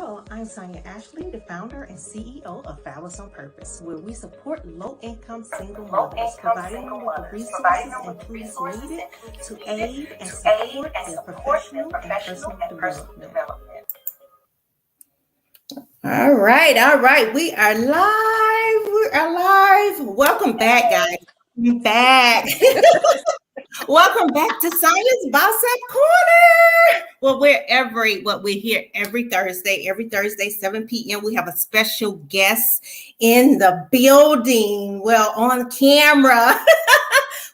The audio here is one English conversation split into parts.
Hello, I'm Sonya Ashley, the founder and CEO of Fabulous on Purpose, where we support low-income single mothers, providing them with the resources and tools needed to aid and support their professional and personal development. All right. We are live. We are live. Welcome back, guys. I'm back. Welcome back to Sonya's Boss Up Corner. Well, we're here every Thursday, 7 p.m. We have a special guest in the building. Well, on camera.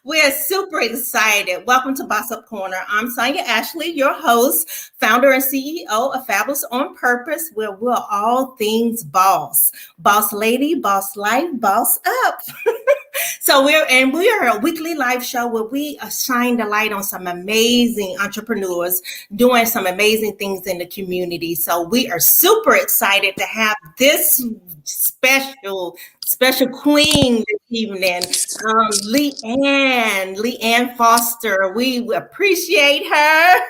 We're super excited. Welcome to Boss Up Corner. I'm Sonya Ashley, your host, founder and CEO of Fabulous on Purpose, where we're all things boss. Boss lady, boss life, boss up. So we are a weekly live show where we shine the light on some amazing entrepreneurs doing some amazing things in the community. So we are super excited to have this special queen this evening, Leanne Foster. We appreciate her.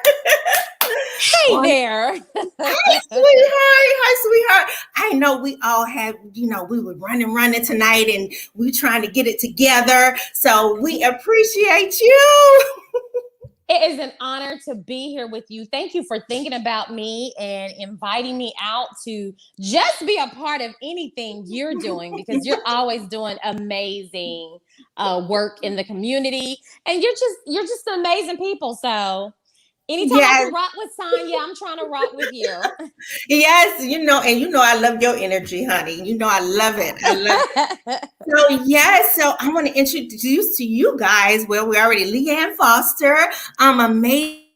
Hey there. Hi, sweetheart. I know we all have, we were running tonight and we're trying to get it together. So we appreciate you. It is an honor to be here with you. Thank you for thinking about me and inviting me out to just be a part of anything you're doing, because you're always doing amazing work in the community, and you're just amazing people. So anytime I can rock with Sonya, I'm trying to rock with you. Yes, I love your energy, honey. I love it. So I want to introduce to you guys, well, we're already Leanne Foster, amazing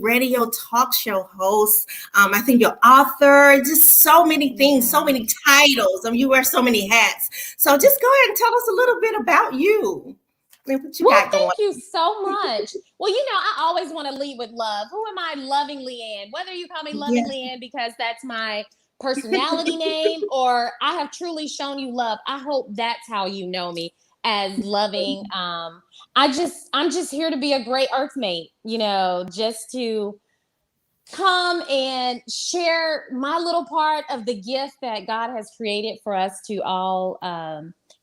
radio talk show host. I think you're author, just so many things, so many titles. You wear so many hats. So just go ahead and tell us a little bit about you. Thank you so much. Well, I always want to lead with love. Who am I? Loving Leanne. Whether you call me Loving Leanne because that's my personality name, or I have truly shown you love, I hope that's how you know me, as loving. I'm just here to be a great earthmate, just to come and share my little part of the gift that God has created for us to all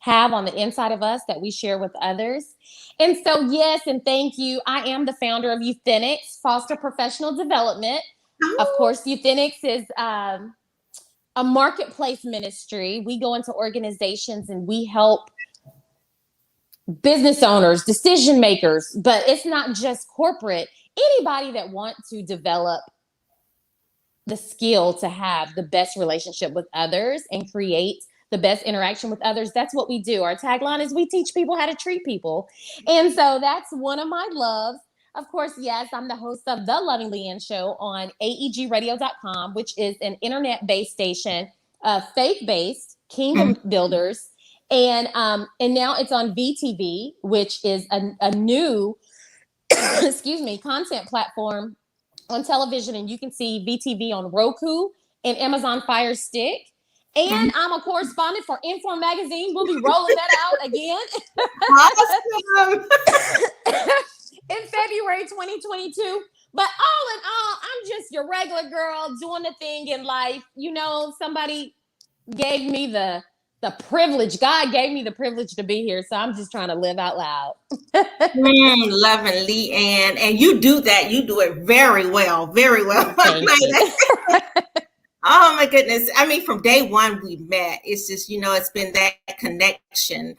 have on the inside of us that we share with others. And so, yes, and thank you. I am the founder of Euthenix, Foster Professional Development. Of course, Euthenix is a marketplace ministry. We go into organizations and we help business owners, decision makers, but it's not just corporate. Anybody that wants to develop the skill to have the best relationship with others and create the best interaction with others. That's what we do. Our tagline is we teach people how to treat people. And so that's one of my loves. Of course, yes, I'm the host of The Loving Leanne Show on aegradio.com, which is an internet-based station, faith-based, kingdom builders. And now it's on VTV, which is a new, content platform on television. And you can see VTV on Roku and Amazon Fire Stick. And I'm a correspondent for Inform Magazine. We'll be rolling that out again. Awesome. In February 2022. But all in all, I'm just your regular girl doing the thing in life. Somebody gave me the privilege. God gave me the privilege to be here. So I'm just trying to live out loud. Loving Leanne. And you do that. You do it very well. Very well. Thank you. Oh my goodness. I mean, from day one we met. It's just, it's been that connection.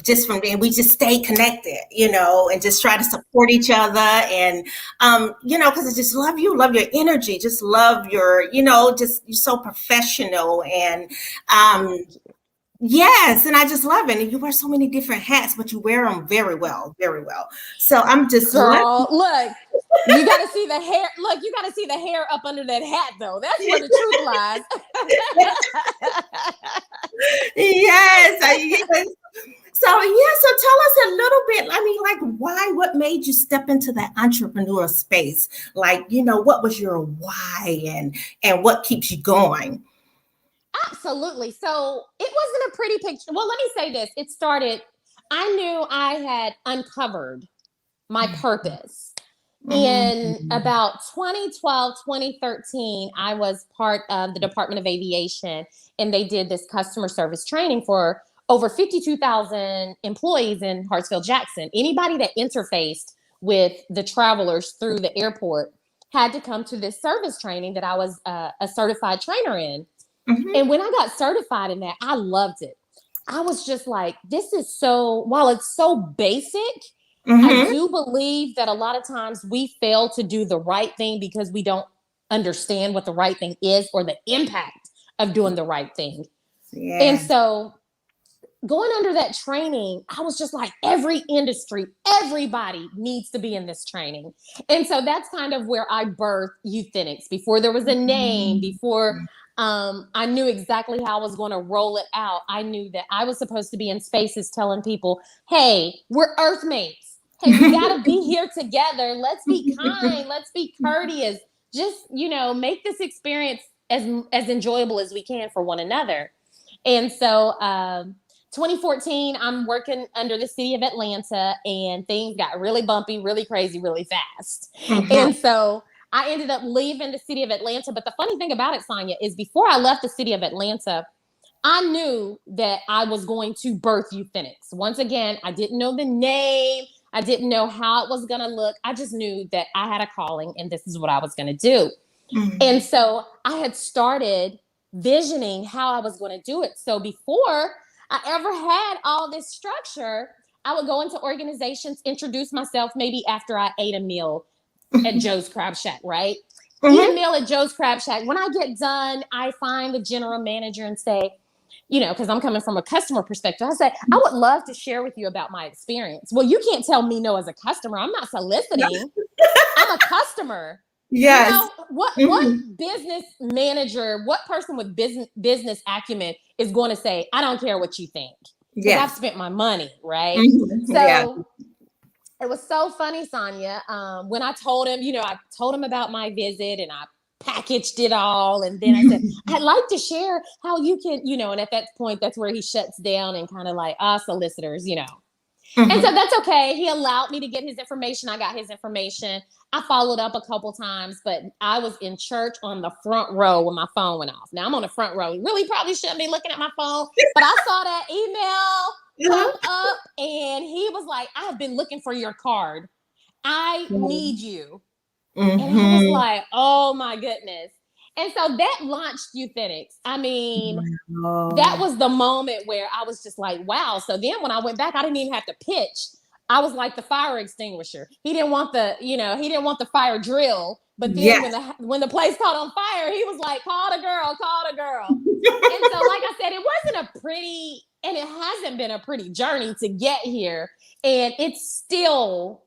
Just from then we just stay connected, and just try to support each other. And, because I just love you, love your energy, just love your, just you're so professional. And, yes, and I just love it. And you wear so many different hats, but you wear them very well, very well. So I'm just look, you got to see the hair. Look, you got to see the hair up under that hat, though. That's where the truth lies. Yes. So tell us a little bit. I mean, what made you step into that entrepreneur space? What was your why and what keeps you going? Absolutely. So it wasn't a pretty picture. Well, let me say this. It started, I knew I had uncovered my purpose. In about 2012, 2013, I was part of the Department of Aviation, and they did this customer service training for over 52,000 employees in Hartsfield-Jackson. Anybody that interfaced with the travelers through the airport had to come to this service training that I was a certified trainer in. And when I got certified in that, I loved it. I was just like, this is so, while it's so basic, I do believe that a lot of times we fail to do the right thing because we don't understand what the right thing is or the impact of doing the right thing. Yeah. And so going under that training, I was just like, every industry, everybody needs to be in this training. And so that's kind of where I birthed Euthenix before there was a name, before I knew exactly how I was going to roll it out. I knew that I was supposed to be in spaces telling people, hey, we're Earthmates. Hey, we got to be here together. Let's be kind. Let's be courteous. Just, make this experience as enjoyable as we can for one another. And so 2014, I'm working under the city of Atlanta, and things got really bumpy, really crazy, really fast. And so I ended up leaving the city of Atlanta. But the funny thing about it, Sonya, is before I left the city of Atlanta, I knew that I was going to birth Euthenix. Once again, I didn't know the name. I didn't know how it was going to look. I just knew that I had a calling and this is what I was going to do. And so I had started visioning how I was going to do it. So before I ever had all this structure, I would go into organizations, introduce myself maybe after I ate a meal at Joe's Crab Shack, right? Eat a meal at Joe's Crab Shack. When I get done, I find the general manager and say, because I'm coming from a customer perspective, I say, I would love to share with you about my experience. Well, you can't tell me no as a customer. I'm not soliciting. I'm a customer. Yes. What business manager, what person with business acumen is going to say, I don't care what you think. Because I've spent my money, right? So it was so funny, Sonya. When I told him, I told him about my visit and I packaged it all. And then I said, I'd like to share how you can, and at that point, that's where he shuts down and kind of like, solicitors, And so that's okay. He allowed me to get his information. I got his information. I followed up a couple times, but I was in church on the front row when my phone went off. Now I'm on the front row. Really probably shouldn't be looking at my phone, but I saw that email pop up and he was like, I have been looking for your card. I need you. And I was like, oh my goodness. And so that launched Euthenix. I mean, that was the moment where I was just like, wow. So then when I went back, I didn't even have to pitch. I was like the fire extinguisher. He didn't want the fire drill. But then when the place caught on fire, he was like, call the girl. And so, like I said, it wasn't a pretty, and it hasn't been a pretty journey to get here. And it's still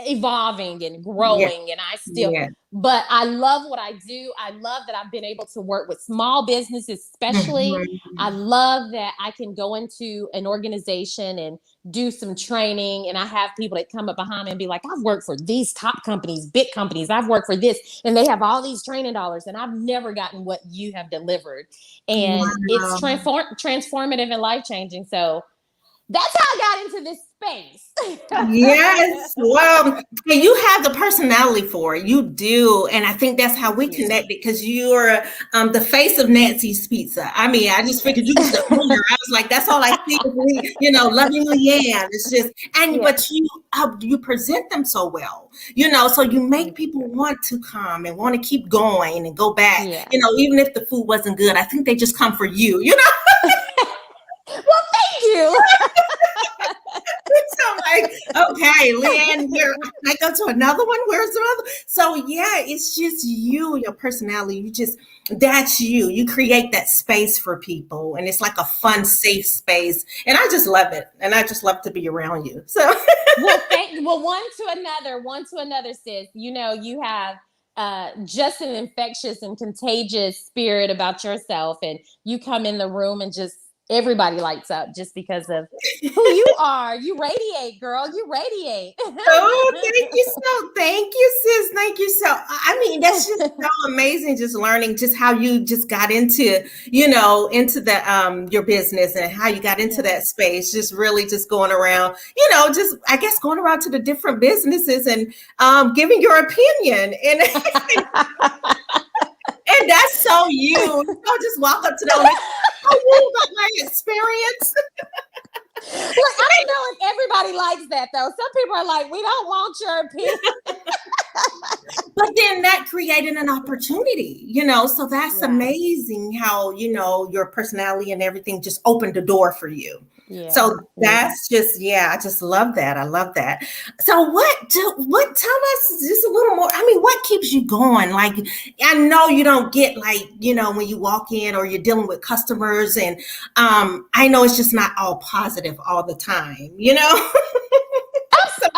evolving and growing and I still but I love what I do. I love that I've been able to work with small businesses, especially. I love that I can go into an organization and do some training and I have people that come up behind me and be like, I've worked for these top companies, big companies. I've worked for this and they have all these training dollars and I've never gotten what you have delivered. And it's transformative and life-changing. So that's how I got into this space. Yes. Well, and you have the personality for it. You do. And I think that's how we connect because you're the face of Nancy's Pizza. I mean, I just figured you was the owner. I was like, that's all I see is me, loving Leanne. It's just, but you present them so well, so you make people want to come and want to keep going and go back, even if the food wasn't good. I think they just come for you, Well, thank you. So like, okay, Leanne, I go to another one. Where's the other? So it's just you, your personality. That's you. You create that space for people, and it's like a fun, safe space. And I just love it, and I just love to be around you. So, one to another, sis. You have just an infectious and contagious spirit about yourself, and you come in the room and just everybody lights up just because of who you are. You radiate, girl. You radiate. Oh, thank you, sis. Thank you. So, I mean, that's just so amazing. Just learning just how you just got into, into the your business and how you got into that space. Just really just going around, just I guess going around to the different businesses and giving your opinion and. And that's so you. I'll just walk up to them like, "Tell you about my experience." Like, I don't know if everybody likes that though. Some people are like, "We don't want your opinion." But then that created an opportunity, so that's amazing how, your personality and everything just opened the door for you. Yeah. So that's just, I just love that. I love that. So what tell us just a little more. I mean, what keeps you going? Like, I know you don't get like, when you walk in or you're dealing with customers and I know it's just not all positive all the time,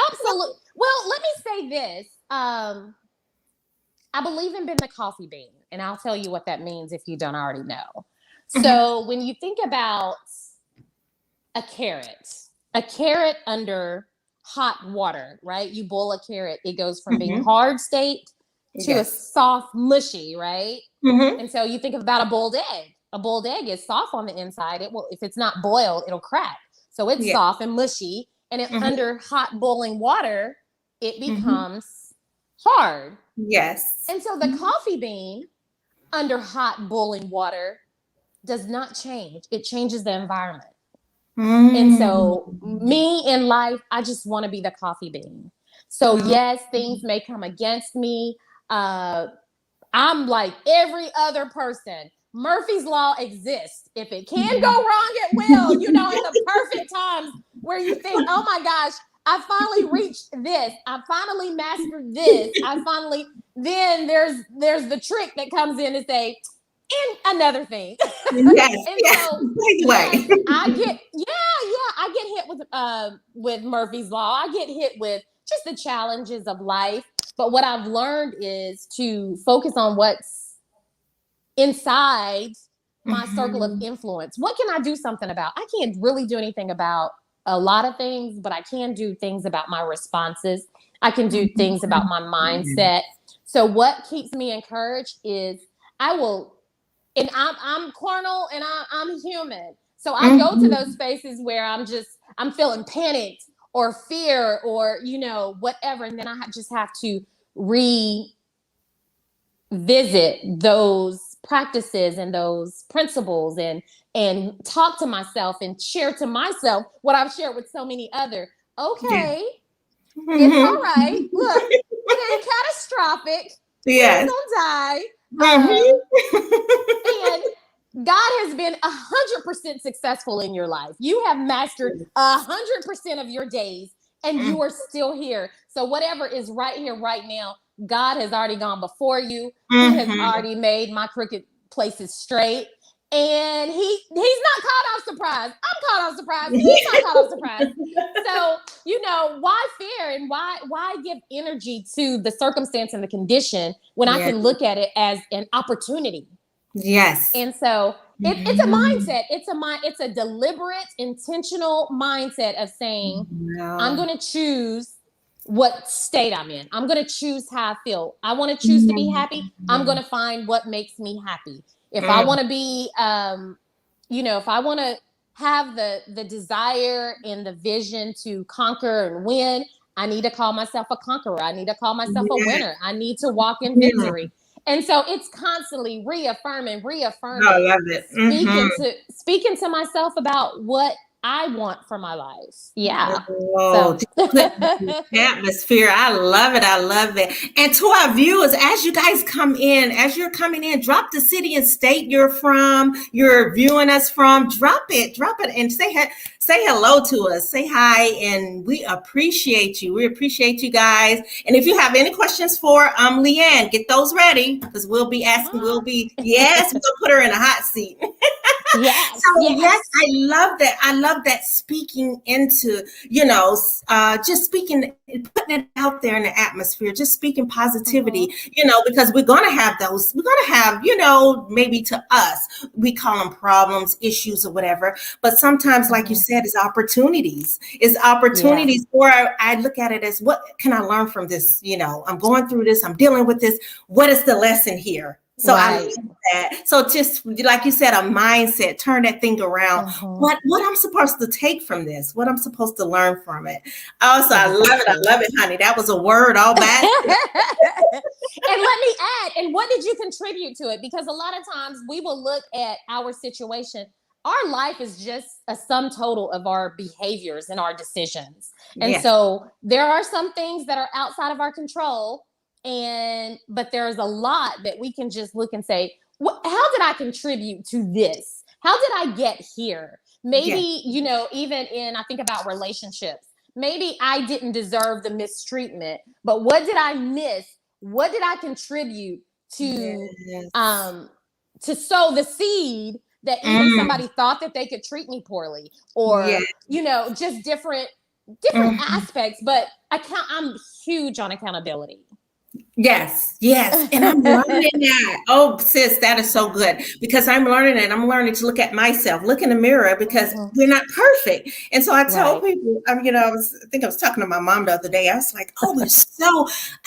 Absolutely. Well, let me say this. I believe in being the coffee bean, and I'll tell you what that means if you don't already know. So when you think about a carrot under hot water, right? You boil a carrot, it goes from being hard state to a soft, mushy, right? And so you think about a boiled egg. A boiled egg is soft on the inside. It will, if it's not boiled, it'll crack. So it's soft and mushy, and under hot boiling water, it becomes hard. Yes. And so the coffee bean under hot boiling water does not change. It changes the environment. And so me in life, I just want to be the coffee bean. So yes, things may come against me. I'm like every other person. Murphy's Law exists. If it can go wrong, it will. In the perfect times where you think, oh my gosh, I finally reached this. I finally mastered this. Then there's the trick that comes in to say, and another thing. Yes. And so I get hit with Murphy's Law. I get hit with just the challenges of life. But what I've learned is to focus on what's inside my circle of influence. What can I do something about? I can't really do anything about a lot of things, but I can do things about my responses. I can do things about my mindset. So what keeps me encouraged is and I'm carnal and I'm human. So I go to those spaces where I'm feeling panicked or fear or, whatever. And then I just have to revisit those practices and those principles and talk to myself and share to myself what I've shared with so many others. Okay, it's all right. Look, it ain't catastrophic. Yes. We're gonna die. And God has been 100% successful in your life. You have mastered 100% of your days, and you are still here. So whatever is right here, right now, God has already gone before you. He has already made my crooked places straight. And he's not caught off surprise. I'm caught off surprise. He's not caught off surprise. So, why fear and why give energy to the circumstance and the condition when I can look at it as an opportunity? Yes. And so it's a mindset. It's a deliberate, intentional mindset of saying, I'm going to choose what state I'm in. I'm going to choose how I feel. I want to choose to be happy. I'm going to find what makes me happy. If I want to be, if I want to have the desire and the vision to conquer and win, I need to call myself a conqueror. I need to call myself a winner. I need to walk in victory. And so it's constantly reaffirming. I love it. Speaking to myself about what I want for my life. Yeah. Oh, atmosphere. I love it. I love it. And to our viewers, as you're coming in, drop the city and state you're viewing us from. Drop it, and say hello to us. Say hi, and we appreciate you. We appreciate you guys. And if you have any questions for Leanne, get those ready because we'll be asking. We'll put her in a hot seat. Yes, So yes, yes. I love that. I love that speaking into, just speaking, putting it out there in the atmosphere, just speaking Mhm. positivity, because we're going to have those, we're going to have, maybe to us, we call them problems, issues or whatever. But sometimes, like you Mhm. said, it's Yeah. opportunities, or I look at it as, what can I learn from this? I'm going through this, I'm dealing with this. What is the lesson here? So I Right. love that. So just like you said, a mindset, turn that thing around. Mhm. What I'm supposed to take from this, what I'm supposed to learn from it. Also, I love it. Exactly. I love it, honey. That was a word all by itself. And let me add, and what did you contribute to it? Because a lot of times we will look at our situation. Our life is just a sum total of our behaviors and our decisions. And Yes. so there are some things that are outside of our control. But there's a lot that we can just look and say, how did I contribute to this? How did I get here? Yes. Maybe, even I think about relationships. Maybe I didn't deserve the mistreatment, but what did I miss? What did I contribute to Yes. um sow the seed that even Mm, somebody thought that they could treat me poorly, yes. or just different Mhm. aspects. But I'm huge on accountability. Yes, yes. And I'm learning that. Oh, sis, that is so Yeah. good because I'm learning it. I'm learning to look at myself, look in the mirror because Mhm. we're not perfect. And so I tell Right. people, I think I was talking to my mom the other day. I was like, oh, I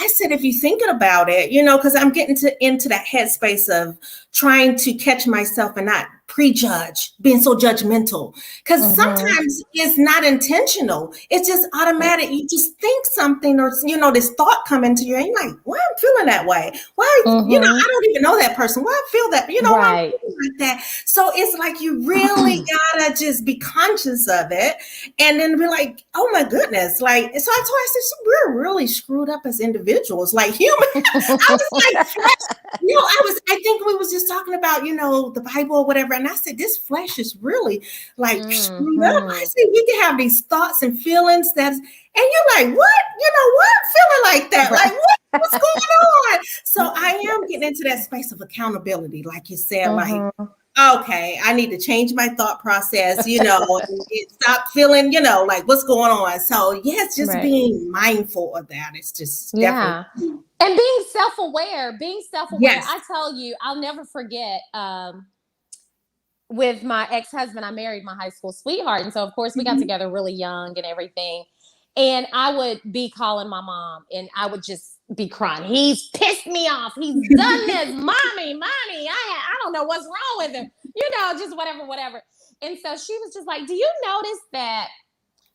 said, if you're thinking about it, because I'm getting into that headspace of trying to catch myself and not prejudge, being so judgmental. Because Mhm. sometimes it's not intentional. It's just automatic. You just think something or, this thought come into you and you're like, why I'm feeling that way? Why, I Mhm. don't even know that person. Why I feel that, why I'm Right. feeling like that. So it's like you really gotta just be conscious of it and then be like, oh my goodness. Like, so I told her, I said, "So we're really screwed up as individuals, like human." I was like, I think we was just talking about, the Bible or whatever. And I said, this flesh is really like screwed up. I Mhm. said, we can have these thoughts and feelings and you're like, what? What? I'm feeling like that. Like, Right. what's going on? So I am getting into that space of accountability, like you said, like, Mhm. okay, I need to change my thought process, and stop feeling, like what's going on. So yes, just Right. being mindful of that. It's just definitely, Yeah. And being self-aware. yes. I tell you, I'll never forget with my ex-husband, I married my high school sweetheart. And so of course we got Mhm. together really young and everything. And I would be calling my mom and I would just be crying. He's pissed me off. He's done this. Mommy, I don't know what's wrong with him. Just whatever. And so she was just like, do you notice that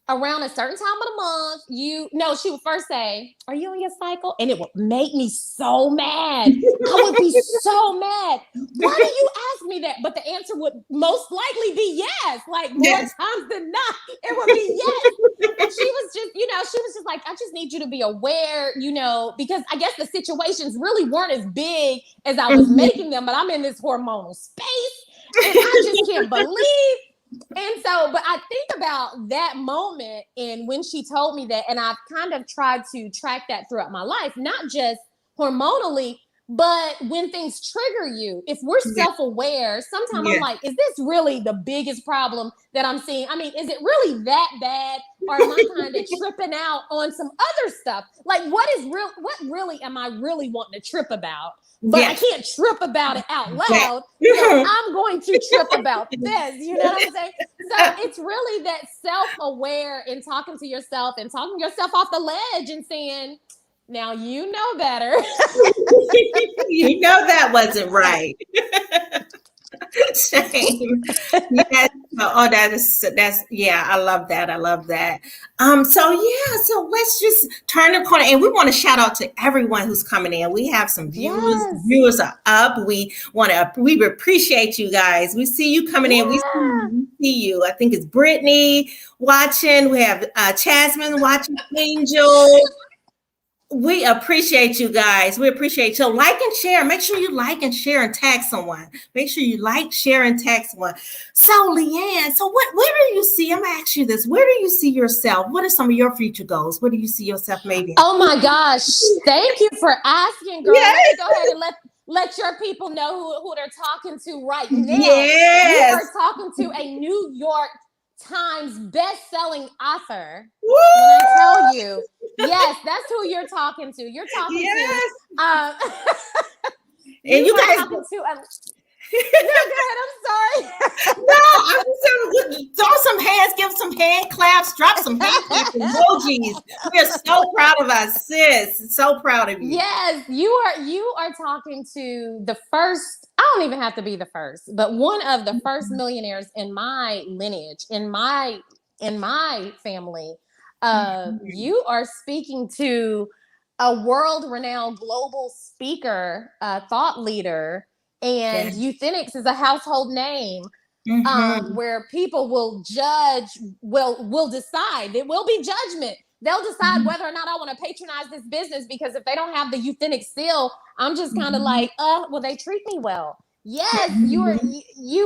around a certain time of the month, she would first say, "Are you on your cycle?" And it would make me so mad. I would be so mad. Why do you ask me that? But the answer would most likely be yes. Like more Yes. times than not, it would be yes. And she was just like, I just need you to be aware, because I guess the situations really weren't as big as I was Mhm. making them, but I'm in this hormonal space and I just can't believe. And so, but I think about that moment and when she told me that, and I've kind of tried to track that throughout my life, not just hormonally, but when things trigger you. If we're Yes. self-aware, sometimes I'm Yes. like, is this really the biggest problem that I'm seeing? I mean, is it really that bad? Or am I kind of tripping out on some other stuff? Like, what really am I really wanting to trip about? But I Yes. can't trip about it out Yes. loud. So Mhm. I'm going to trip about this. You know what I'm saying? So it's really that self-aware and talking to yourself and talking yourself off the ledge and saying, now you know better. That wasn't right. Shame. Yes. Oh, that's yeah, I love that. I love that. So yeah, so let's just turn the corner and we want to shout out to everyone who's coming in. We have some viewers. The Yes. viewers are up. We appreciate you guys. We see you coming in. Yeah. We see you. I think it's Brittany watching. We have Jasmine watching, Angel. We appreciate you guys. We appreciate you. So like and share. Make sure you like and share and tag someone. Make sure you like, share, and tag someone. So Leanne, so where do you see? I'm gonna ask you this. Where do you see yourself? What are some of your future goals? Where do you see yourself maybe in? Oh my gosh. Thank you for asking, girl. Let me Yes. go ahead and let your people know who they're talking to right now. Yes. You are talking to a New York Times best-selling author. Woo! When I tell you, yes, that's who you're talking to. You're talking Yes. to And you guys talking to a no, go ahead. I'm sorry. No, I'm just saying, throw some hands, give some hand claps, drop some hand clap emojis. We are so proud of us, sis. So proud of you. Yes, you are talking to the first. I don't even have to be the first, but one of the first millionaires in my lineage, in my family. You are speaking to a world-renowned global speaker, thought leader. And euthenics is a household name, where people will judge, will decide. There will be judgment. They'll decide whether or not I want to patronize this business, because if they don't have the euthenics seal, I'm just kind of like, well, they treat me well. Yes, you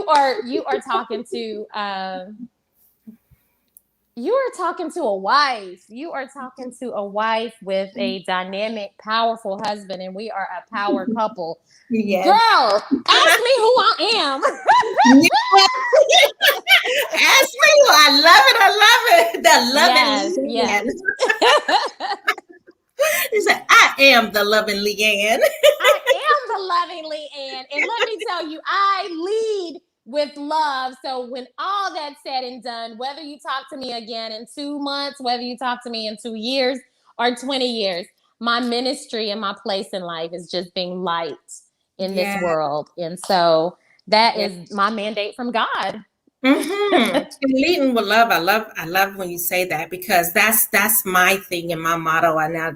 are talking to you are talking to a wife. You are talking to a wife with a dynamic, powerful husband, and we are a power couple. Yes. Girl, ask me who I am. Ask me who I love it. The loving Leanne. He said, I am the loving Leanne. I am the loving Leanne. And let me tell you, I lead with love. So when all that's said and done, whether you talk to me again in 2 months, whether you talk to me in 2 years or 20 years, my ministry and my place in life is just being light in this world. And so that is my mandate from God. Leading with love. I love when you say that, because that's my thing and my motto. And I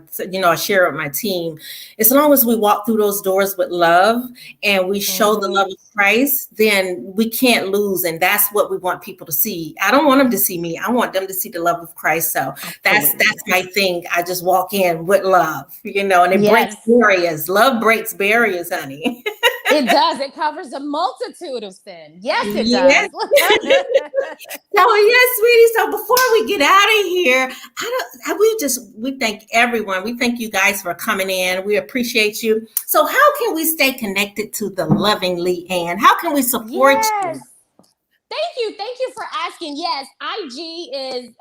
share it with my team. As long as we walk through those doors with love and we show the love of Christ, then we can't lose. And that's what we want people to see. I don't want them to see me. I want them to see the love of Christ. So that's my thing. I just walk in with love, and it breaks barriers. Love breaks barriers, honey. It does. It covers a multitude of sin. Yes, it does. Sweetie. So before we get out of here, we thank everyone. We thank you guys for coming in. We appreciate you. So how can we stay connected to the loving Leanne? How can we support you? Thank you for asking. Yes, IG is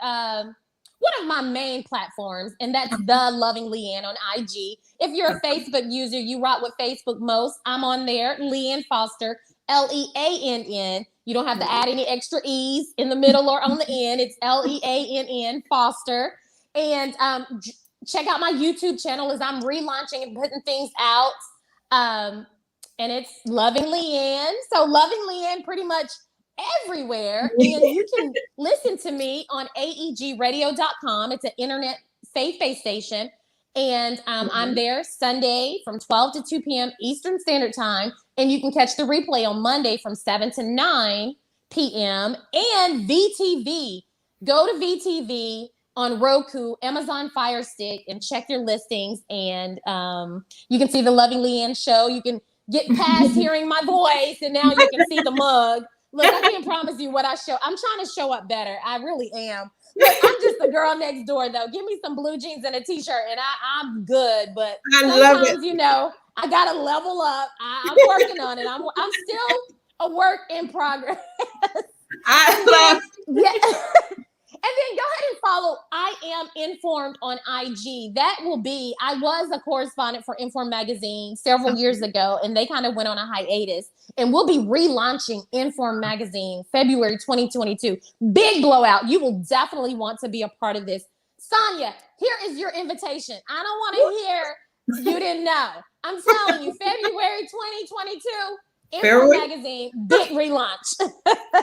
one of my main platforms, and that's the loving Leanne on IG. If you're a Facebook user, you rock with Facebook most. I'm on there, Leanne Foster, Leann. You don't have to add any extra E's in the middle or on the end. It's Leann Foster. And check out my YouTube channel as I'm relaunching and putting things out. And it's Loving Leanne. So Loving Leanne pretty much everywhere. And you can listen to me on aegradio.com. It's an internet faith-based station. And I'm there Sunday from 12 to 2 p.m. Eastern Standard Time. And you can catch the replay on Monday from 7 to 9 p.m. And VTV. Go to VTV on Roku, Amazon Fire Stick, and check your listings. And you can see the Loving Leanne show. You can get past hearing my voice, and now you can see the mug. Look, I can't promise you what I show. I'm trying to show up better. I really am. Look, I'm just the girl next door, though. Give me some blue jeans and a t-shirt, and I'm good. But sometimes, I got to level up. I'm working on it. I'm still a work in progress. And then go ahead and follow I Am Informed on IG. I was a correspondent for Informed Magazine several years ago, and they kind of went on a hiatus. And we'll be relaunching Informed Magazine February 2022. Big blowout. You will definitely want to be a part of this. Sonya, here is your invitation. I don't want to hear you didn't know. I'm telling you, February 2022. Informed Magazine, big relaunch.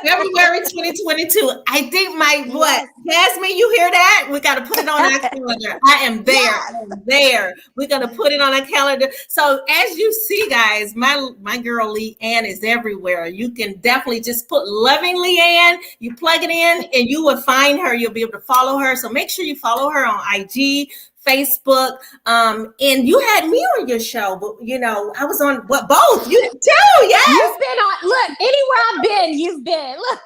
February 2022. I think Jasmine, you hear that? We got to put it on our calendar. I am there. Yes. I am there. We're going to put it on our calendar. So as you see, guys, my girl Leanne is everywhere. You can definitely just put Loving Leanne. You plug it in and you will find her. You'll be able to follow her. So make sure you follow her on IG, Facebook, and you had me on your show, but I was on both. You too, yes. You've been on. Look, anywhere I've been, you've been. Look.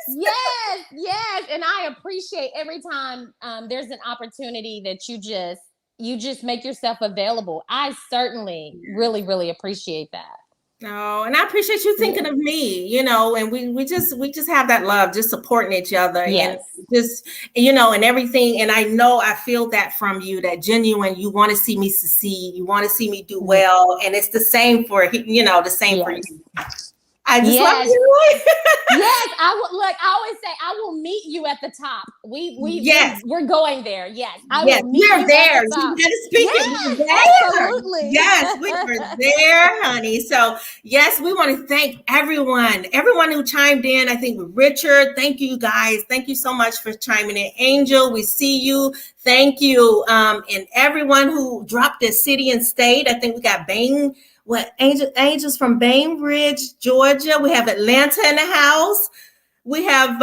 Yes, and I appreciate every time there's an opportunity that you just you just make yourself available. I certainly really, really appreciate that. Oh, and I appreciate you thinking of me, and we just have that love, just supporting each other and Yes. just, and everything. And I feel that from you, that genuine, you want to see me succeed, you want to see me do well. And it's the same for, the same for you. I just love you. Yes, I always say I will meet you at the top. We're going there. Yes, I will meet you there. At the top. You got to speak yes, it. We're there. Absolutely. Yes, we are there, honey. So yes, we want to thank everyone who chimed in. I think Richard, thank you guys. Thank you so much for chiming in. Angel, we see you. Thank you. And everyone who dropped their city and state. I think we got Angels from Bainbridge, Georgia. We have Atlanta in the house. We have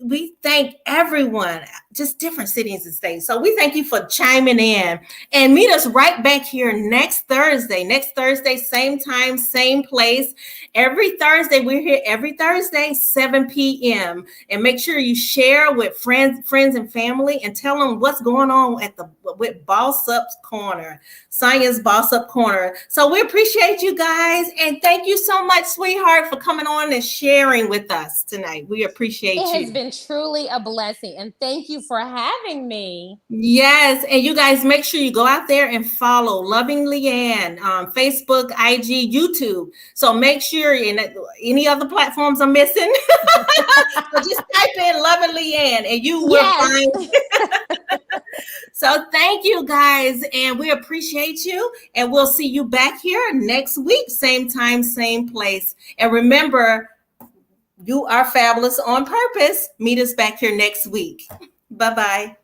we thank everyone, just different cities and states. So we thank you for chiming in, and meet us right back here next Thursday. Next Thursday, same time, same place. Every Thursday, we're here every Thursday, 7 p.m. And make sure you share with friends and family, and tell them what's going on with Boss Up's Corner, Sonya's Boss Up Corner. So we appreciate you guys, and thank you so much, sweetheart, for coming on and sharing with us tonight. We appreciate you. It has been truly a blessing, and thank you for having me. Yes, and you guys make sure you go out there and follow Loving Leanne on Facebook, IG, YouTube. So make sure, in any other platforms I'm missing, so just type in Loving Leanne and you will find. So thank you guys, and we appreciate you, and we'll see you back here next week, same time, same place. And remember, you are fabulous on purpose. Meet us back here next week. Bye-bye.